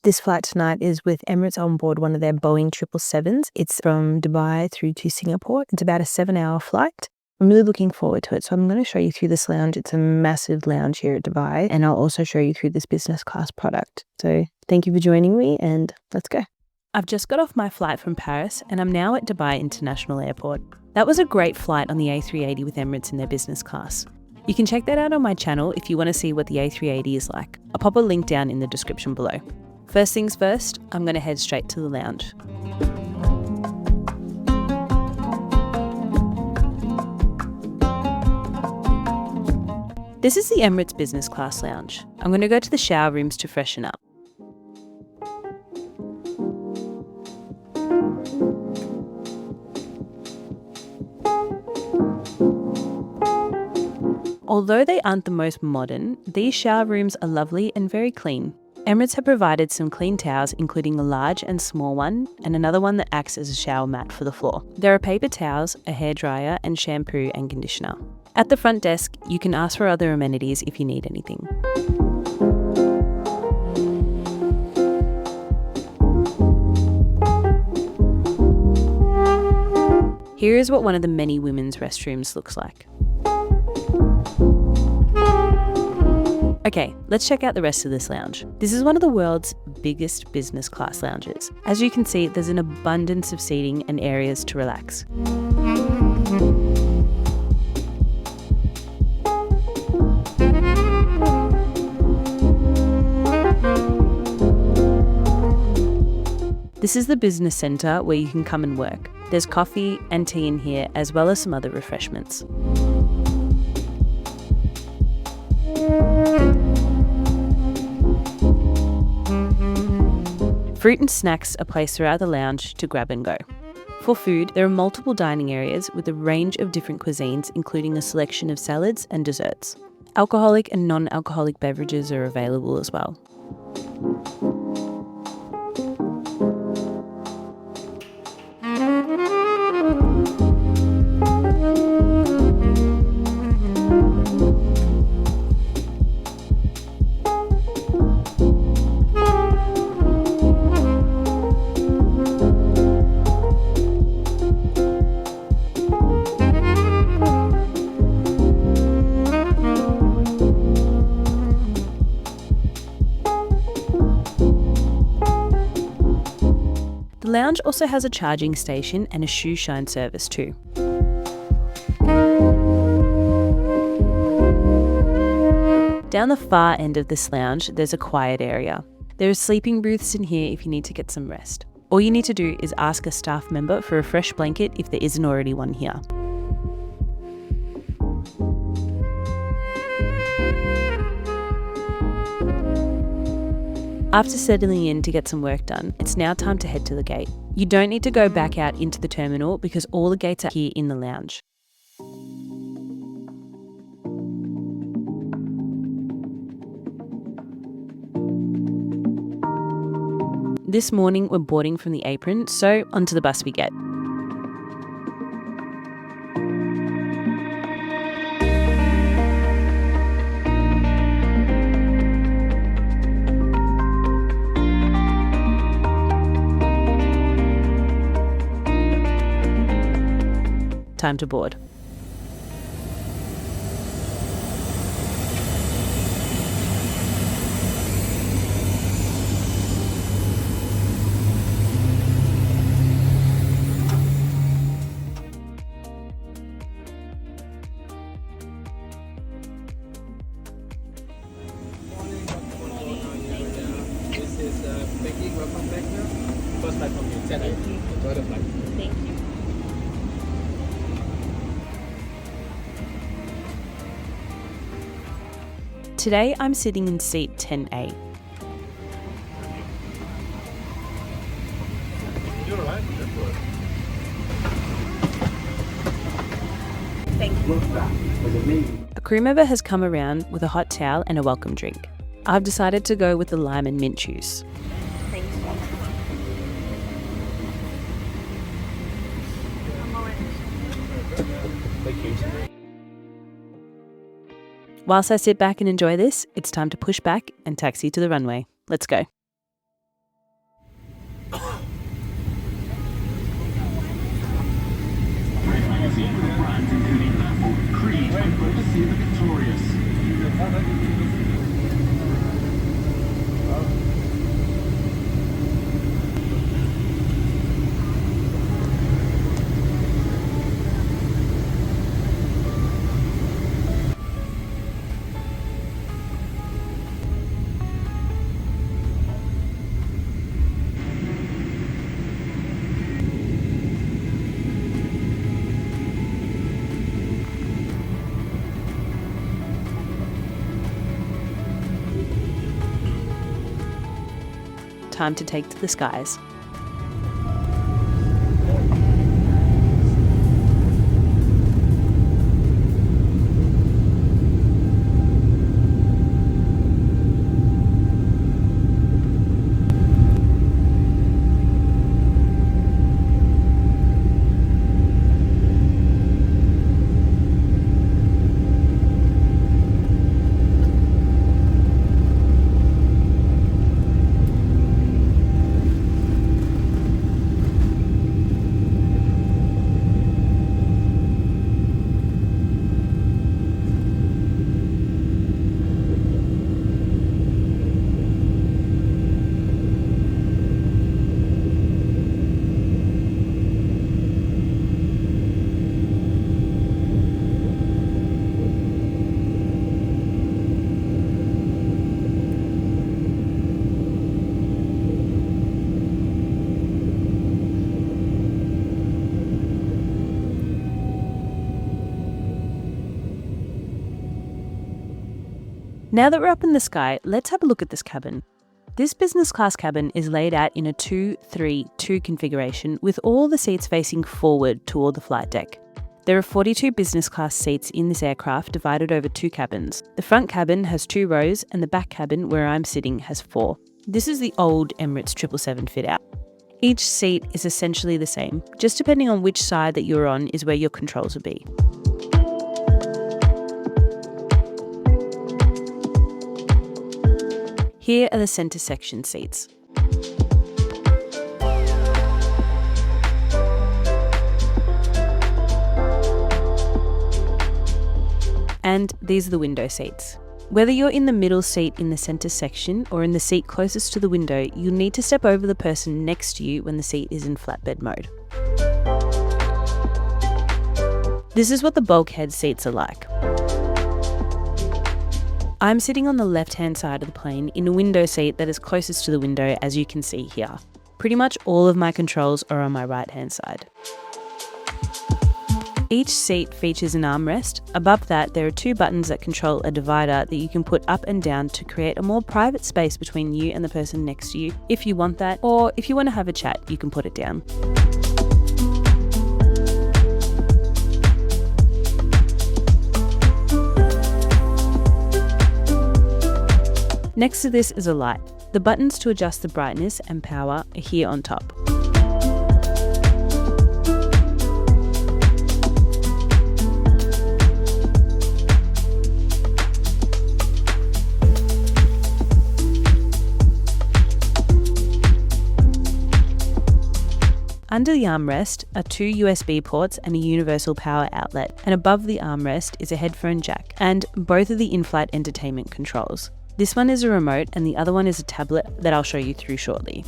This flight tonight is with Emirates on board one of their Boeing 777s. It's from Dubai through to Singapore. It's about a 7-hour flight. I'm really looking forward to it. So I'm going to show you through this lounge. It's a massive lounge here at Dubai, and I'll also show you through this business class product. So thank you for joining me, and let's go. I've just got off my flight from Paris and I'm now at Dubai International Airport. That was a great flight on the A380 with Emirates in their business class. You can check that out on my channel if you want to see what the A380 is like. I'll pop a link down in the description below. First things first, I'm going to head straight to the lounge. This is the Emirates Business Class Lounge. I'm going to go to the shower rooms to freshen up. Although they aren't the most modern, these shower rooms are lovely and very clean. Emirates have provided some clean towels, including a large and small one, and another one that acts as a shower mat for the floor. There are paper towels, a hairdryer, and shampoo and conditioner. At the front desk, you can ask for other amenities if you need anything. Here is what one of the many women's restrooms looks like. Okay, let's check out the rest of this lounge. This is one of the world's biggest business class lounges. As you can see, there's an abundance of seating and areas to relax. This is the business centre where you can come and work. There's coffee and tea in here, as well as some other refreshments. Fruit and snacks are placed throughout the lounge to grab and go. For food, there are multiple dining areas with a range of different cuisines, including a selection of salads and desserts. Alcoholic and non-alcoholic beverages are available as well. The lounge also has a charging station and a shoe shine service too. Down the far end of this lounge, there's a quiet area. There are sleeping booths in here if you need to get some rest. All you need to do is ask a staff member for a fresh blanket if there isn't already one here. After settling in to get some work done, it's now time to head to the gate. You don't need to go back out into the terminal because all the gates are here in the lounge. This morning we're boarding from the apron, so onto the bus we get. Time to board. This is Becky, welcome back now. First flight from you. Enjoy the flight. Thank you. Today I'm sitting in seat 10A. You're all right. Thank you. A crew member has come around with a hot towel and a welcome drink. I've decided to go with the lime and mint juice. Thank you. Thank you. Whilst I sit back and enjoy this, it's time to push back and taxi to the runway. Let's go. time to take to the skies. Now that we're up in the sky, let's have a look at this cabin. This business class cabin is laid out in a 2-3-2 configuration with all the seats facing forward toward the flight deck. There are 42 business class seats in this aircraft divided over 2 cabins. The front cabin has 2 rows and the back cabin, where I'm sitting, has 4. This is the old Emirates 777 fit out. Each seat is essentially the same, just depending on which side that you're on is where your controls will be. Here are the centre section seats. And these are the window seats. Whether you're in the middle seat in the centre section or in the seat closest to the window, you'll need to step over the person next to you when the seat is in flatbed mode. This is what the bulkhead seats are like. I'm sitting on the left-hand side of the plane in a window seat that is closest to the window, as you can see here. Pretty much all of my controls are on my right-hand side. Each seat features an armrest. Above that, there are 2 buttons that control a divider that you can put up and down to create a more private space between you and the person next to you, if you want that, or if you want to have a chat, you can put it down. Next to this is a light. The buttons to adjust the brightness and power are here on top. Under the armrest are 2 USB ports and a universal power outlet, and above the armrest is a headphone jack and both of the in-flight entertainment controls. This one is a remote and the other one is a tablet that I'll show you through shortly.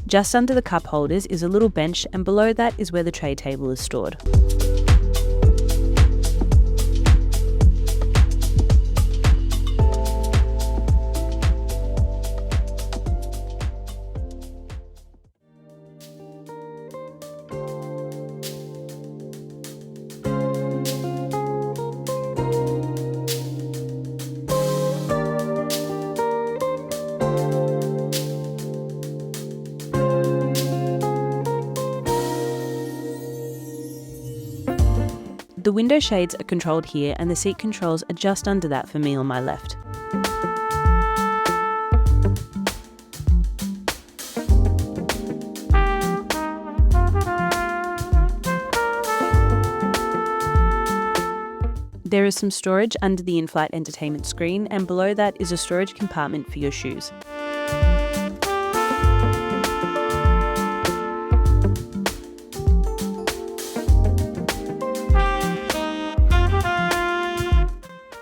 Just under the cup holders is a little bench, and below that is where the tray table is stored. The window shades are controlled here and the seat controls are just under that for me on my left. There is some storage under the in-flight entertainment screen, and below that is a storage compartment for your shoes.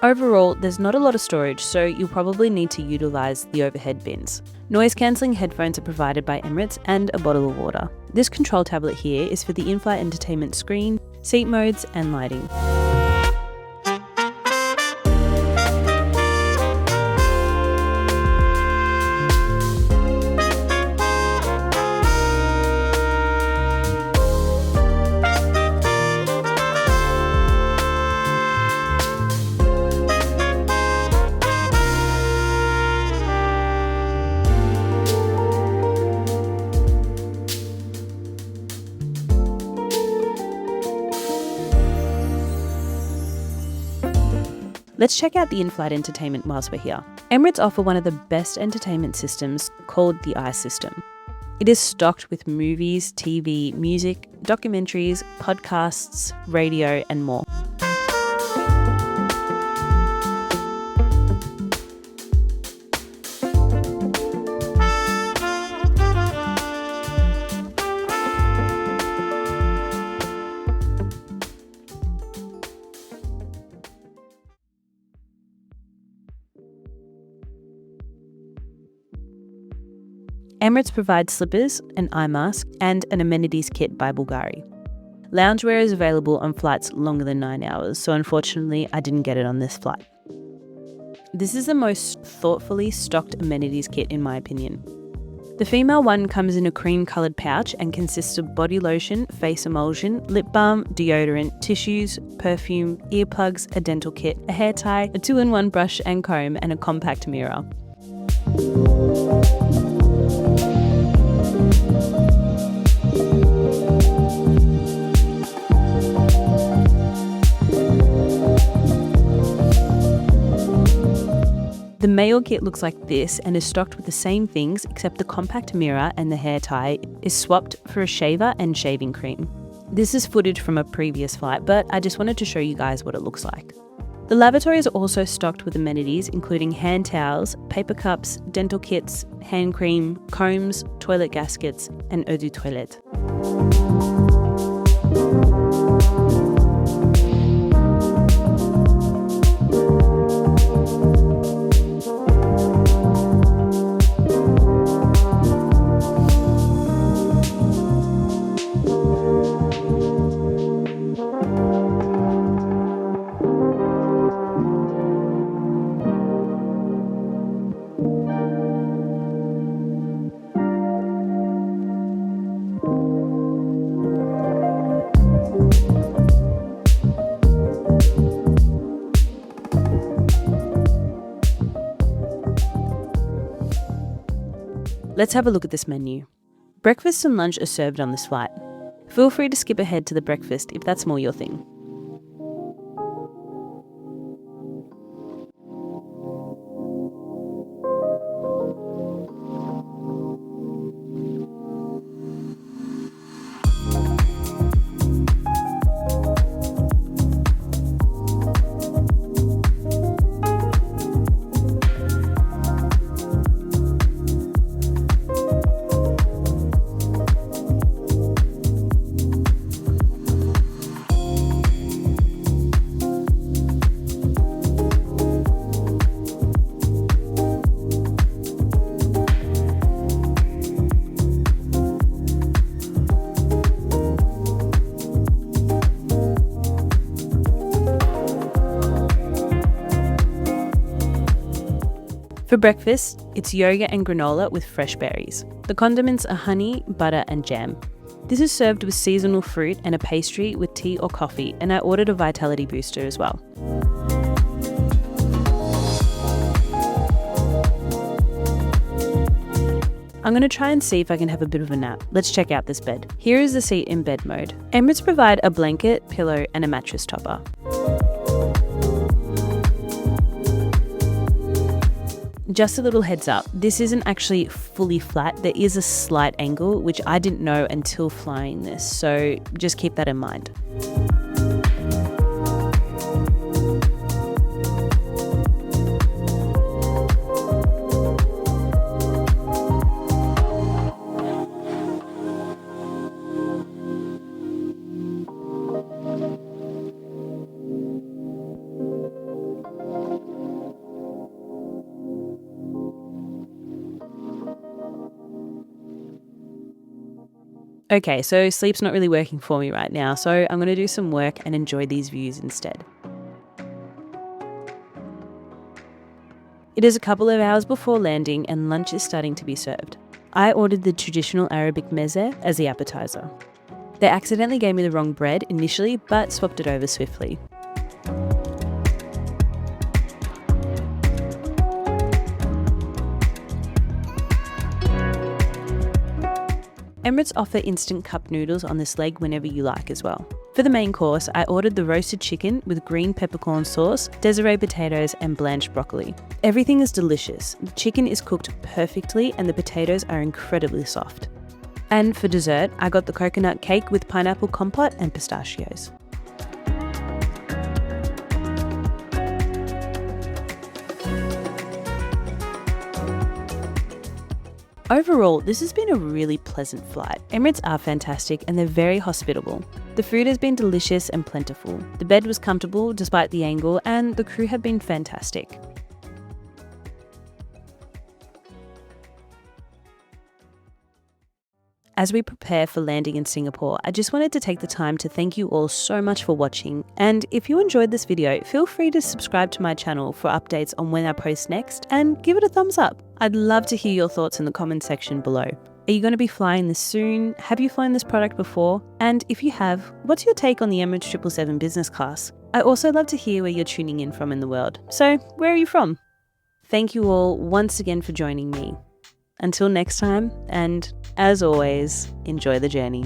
Overall, there's not a lot of storage, so you'll probably need to utilise the overhead bins. Noise-cancelling headphones are provided by Emirates and a bottle of water. This control tablet here is for the in-flight entertainment screen, seat modes and lighting. Let's check out the in-flight entertainment whilst we're here. Emirates offer one of the best entertainment systems called the ICE system. It is stocked with movies, TV, music, documentaries, podcasts, radio, and more. Emirates provides slippers, an eye mask, and an amenities kit by Bvlgari. Loungewear is available on flights longer than 9 hours, so unfortunately I didn't get it on this flight. This is the most thoughtfully stocked amenities kit in my opinion. The female one comes in a cream-coloured pouch and consists of body lotion, face emulsion, lip balm, deodorant, tissues, perfume, earplugs, a dental kit, a hair tie, a 2-in-1 brush and comb, and a compact mirror. The male kit looks like this and is stocked with the same things, except the compact mirror and the hair tie is swapped for a shaver and shaving cream. This is footage from a previous flight, but I just wanted to show you guys what it looks like. The lavatory is also stocked with amenities including hand towels, paper cups, dental kits, hand cream, combs, toilet gaskets, and eau de toilette. Let's have a look at this menu. Breakfast and lunch are served on this flight. Feel free to skip ahead to the breakfast if that's more your thing. For breakfast, it's yoga and granola with fresh berries. The condiments are honey, butter, and jam. This is served with seasonal fruit and a pastry with tea or coffee, and I ordered a vitality booster as well. I'm going to try and see if I can have a bit of a nap. Let's check out this bed. Here is the seat in bed mode. Emirates provide a blanket, pillow, and a mattress topper. Just a little heads up, this isn't actually fully flat. There is a slight angle, which I didn't know until flying this, so just keep that in mind. Okay, so sleep's not really working for me right now, so I'm going to do some work and enjoy these views instead. It is a couple of hours before landing and lunch is starting to be served. I ordered the traditional Arabic meze as the appetizer. They accidentally gave me the wrong bread initially, but swapped it over swiftly. Emirates offer instant cup noodles on this leg whenever you like as well. For the main course, I ordered the roasted chicken with green peppercorn sauce, Desiree potatoes and blanched broccoli. Everything is delicious. The chicken is cooked perfectly and the potatoes are incredibly soft. And for dessert, I got the coconut cake with pineapple compote and pistachios. Overall, this has been a really pleasant flight. Emirates are fantastic and they're very hospitable. The food has been delicious and plentiful. The bed was comfortable despite the angle and the crew have been fantastic. As we prepare for landing in Singapore, I just wanted to take the time to thank you all so much for watching. And if you enjoyed this video, feel free to subscribe to my channel for updates on when I post next and give it a thumbs up. I'd love to hear your thoughts in the comment section below. Are you going to be flying this soon? Have you flown this product before? And if you have, what's your take on the Emirates 777 Business Class? I also love to hear where you're tuning in from in the world. So, where are you from? Thank you all once again for joining me. Until next time, and as always, enjoy the journey.